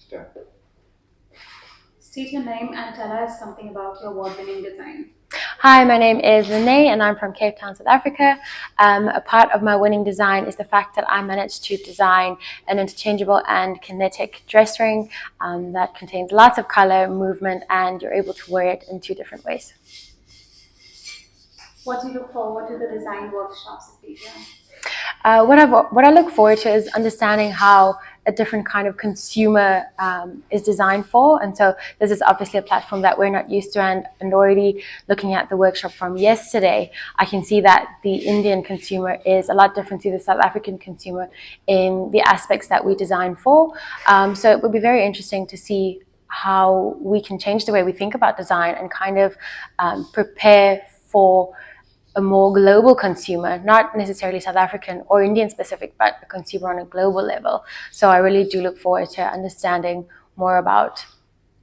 Sure. State your name and tell us something about your award-winning design. Hi, my name is Lené and I'm from Cape Town, South Africa. A part of my winning design is the fact that I managed to design an interchangeable and kinetic dress ring that contains lots of color, movement, and you're able to wear it in 2 different ways. What do you look forward to the design workshops at PGI? What I look forward to is understanding how a different kind of consumer is designed for. And so this is obviously a platform that we're not used to, and already looking at the workshop from yesterday, I can see that the Indian consumer is a lot different to the South African consumer in the aspects that we design for. So it would be very interesting to see how we can change the way we think about design and kind of prepare for a more global consumer, not necessarily South African or Indian specific, but a consumer on a global level. So I really do look forward to understanding more about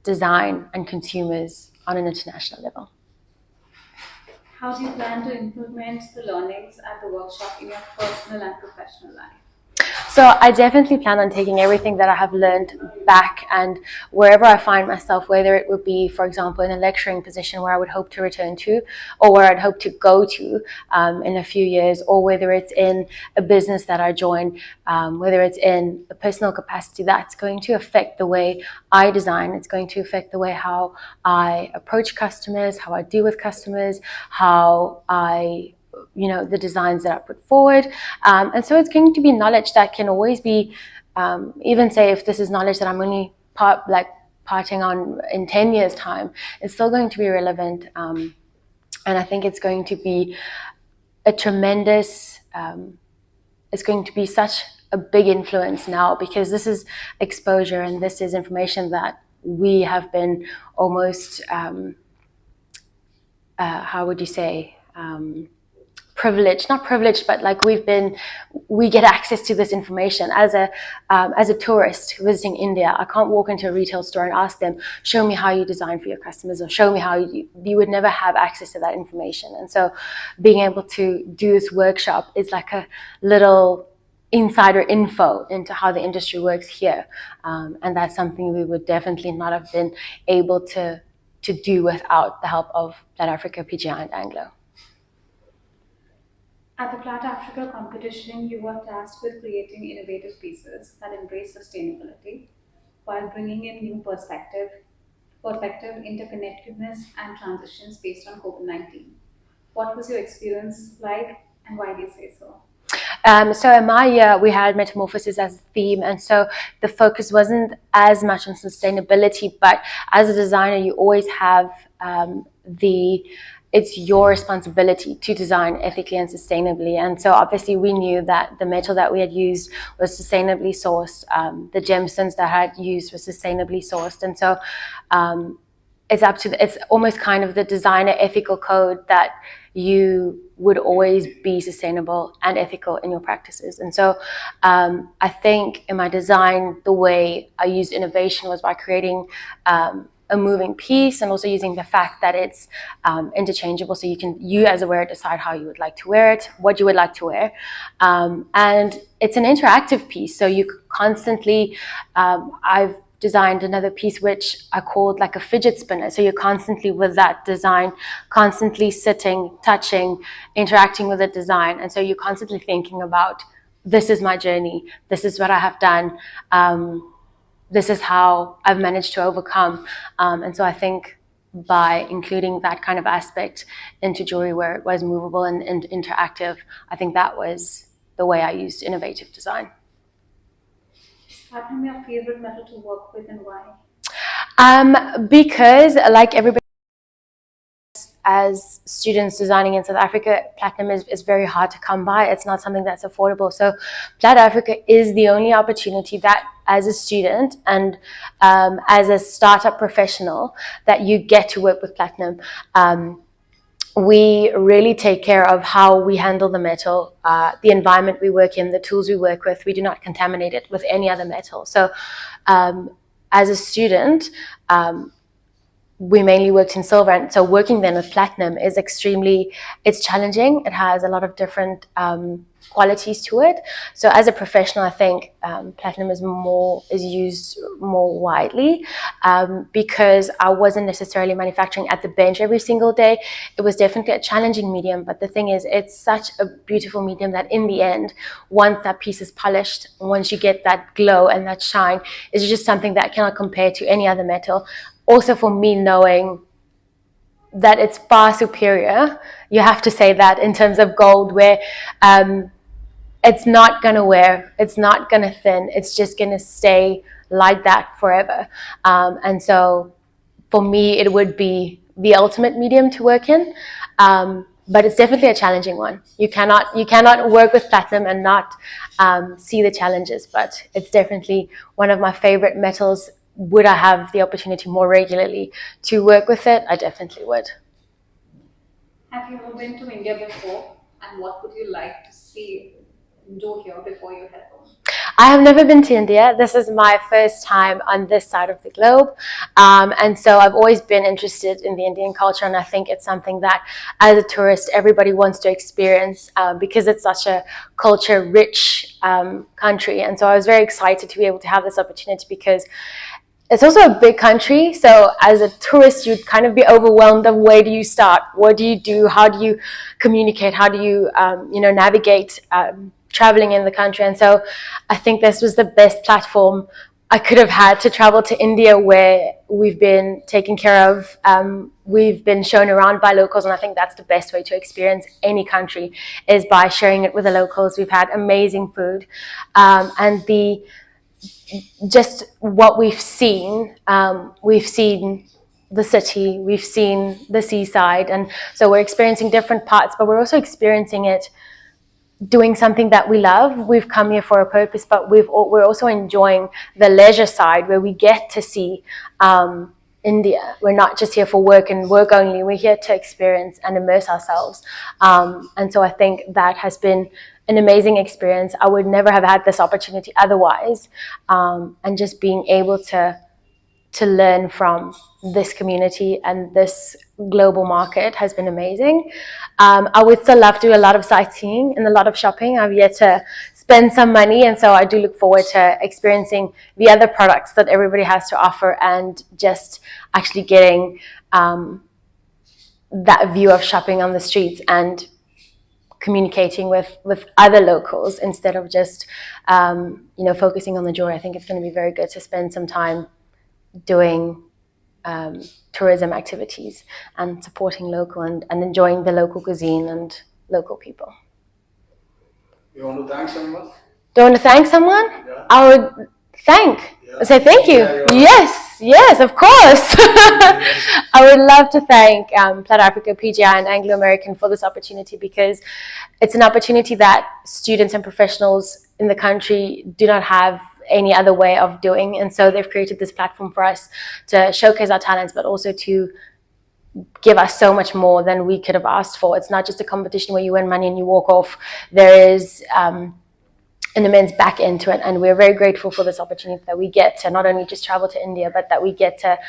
design and consumers on an international level. How do you plan to implement the learnings at the workshop in your personal and professional life? So I definitely plan on taking everything that I have learned back, and wherever I find myself, whether it would be, for example, in a lecturing position where I would hope to return to, or where I'd hope to go to in a few years, or whether it's in a business that I join, whether it's in a personal capacity, that's going to affect the way I design. It's going to affect the way how I approach customers, how I deal with customers, how I the designs that I put forward. And so it's going to be knowledge that can always be, even say if this is knowledge that I'm only parting on in 10 years time, it's still going to be relevant. And I think it's going to be a tremendous, it's going to be such a big influence now, because this is exposure and this is information that we have been almost, how would you say, privileged, not privileged, but like we get access to this information as a tourist visiting India. I can't walk into a retail store and ask them, show me how you design for your customers, or show me how you would never have access to that information. And so being able to do this workshop is like a little insider info into how the industry works here. And that's something we would definitely not have been able to do without the help of platafrica, PGI, and Anglo. At the Platafrica competition, you were tasked with creating innovative pieces that embrace sustainability while bringing in new perspective, interconnectedness, and transitions based on COVID-19. What was your experience like, and why do you say so? So in my year, we had metamorphosis as a theme, and so the focus wasn't as much on sustainability, but as a designer, you always have it's your responsibility to design ethically and sustainably. And so obviously we knew that the metal that we had used was sustainably sourced, the gemstones that I had used were sustainably sourced. And so it's almost kind of the designer ethical code that you would always be sustainable and ethical in your practices. And so I think in my design, the way I used innovation was by creating a moving piece, and also using the fact that it's interchangeable, so you as a wearer decide how you would like to wear it, what you would like to wear, and it's an interactive piece, so you constantly I've designed another piece which I called like a fidget spinner, so you're constantly with that design, constantly sitting, touching, interacting with the design, and so you're constantly thinking about, this is my journey, this is what I have done, this is how I've managed to overcome. And so I think by including that kind of aspect into jewelry where it was movable and interactive, I think that was the way I used innovative design. Platinum your favorite metal to work with, and why? Because like everybody, as students designing in South Africa, platinum is very hard to come by. It's not something that's affordable. So platafrica is the only opportunity that as a student and as a startup professional that you get to work with platinum. We really take care of how we handle the metal, the environment we work in, the tools we work with. We do not contaminate it with any other metal. So as a student, we mainly worked in silver, and so working then with platinum is it's challenging. It has a lot of different qualities to it. So as a professional, I think platinum is used more widely, because I wasn't necessarily manufacturing at the bench every single day. It was definitely a challenging medium, but the thing is, it's such a beautiful medium that in the end, once that piece is polished, once you get that glow and that shine, it's just something that cannot compare to any other metal. Also, for me, knowing that it's far superior, you have to say that in terms of gold, where it's not going to wear, it's not going to thin, it's just going to stay like that forever. And so for me, it would be the ultimate medium to work in. But it's definitely a challenging one. You cannot work with platinum and not see the challenges, but it's definitely one of my favorite metals. Would I have the opportunity more regularly to work with it? I definitely would. Have you ever been to India before? And what would you like to see, do here before you head home? I have never been to India. This is my first time on this side of the globe. And so I've always been interested in the Indian culture. And I think it's something that, as a tourist, everybody wants to experience, because it's such a culture-rich country. And so I was very excited to be able to have this opportunity, because it's also a big country. So as a tourist, you'd kind of be overwhelmed of where do you start? What do you do? How do you communicate? How do you, navigate traveling in the country? And so I think this was the best platform I could have had to travel to India, where we've been taken care of. We've been shown around by locals, and I think that's the best way to experience any country, is by sharing it with the locals. We've had amazing food, and just what we've seen the city, we've seen the seaside, and so we're experiencing different parts, but we're also experiencing it doing something that we love. We've come here for a purpose, but we're also enjoying the leisure side, where we get to see India. We're not just here for work and work only. We're here to experience and immerse ourselves. And so I think that has been an amazing experience. I would never have had this opportunity otherwise. And just being able to learn from this community and this global market has been amazing. I would still love to do a lot of sightseeing and a lot of shopping. I've yet to spend some money, and so I do look forward to experiencing the other products that everybody has to offer, and just actually getting that view of shopping on the streets and communicating with other locals, instead of just focusing on the jewelry. I think it's going to be very good to spend some time doing tourism activities and supporting local, and enjoying the local cuisine and local people. You want to thank someone? Do you want to thank someone? Yeah. I would say thank you. Yeah, yes, of course. I would love to thank platafrica, PGI, and Anglo American for this opportunity, because it's an opportunity that students and professionals in the country do not have any other way of doing. And so they've created this platform for us to showcase our talents, but also to give us so much more than we could have asked for. It's not just a competition where you win money and you walk off. There is an immense back end to it, and we're very grateful for this opportunity that we get to not only just travel to India, but that we get to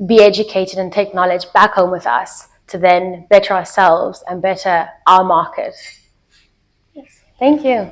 be educated and take knowledge back home with us to then better ourselves and better our market. Yes. Thank you.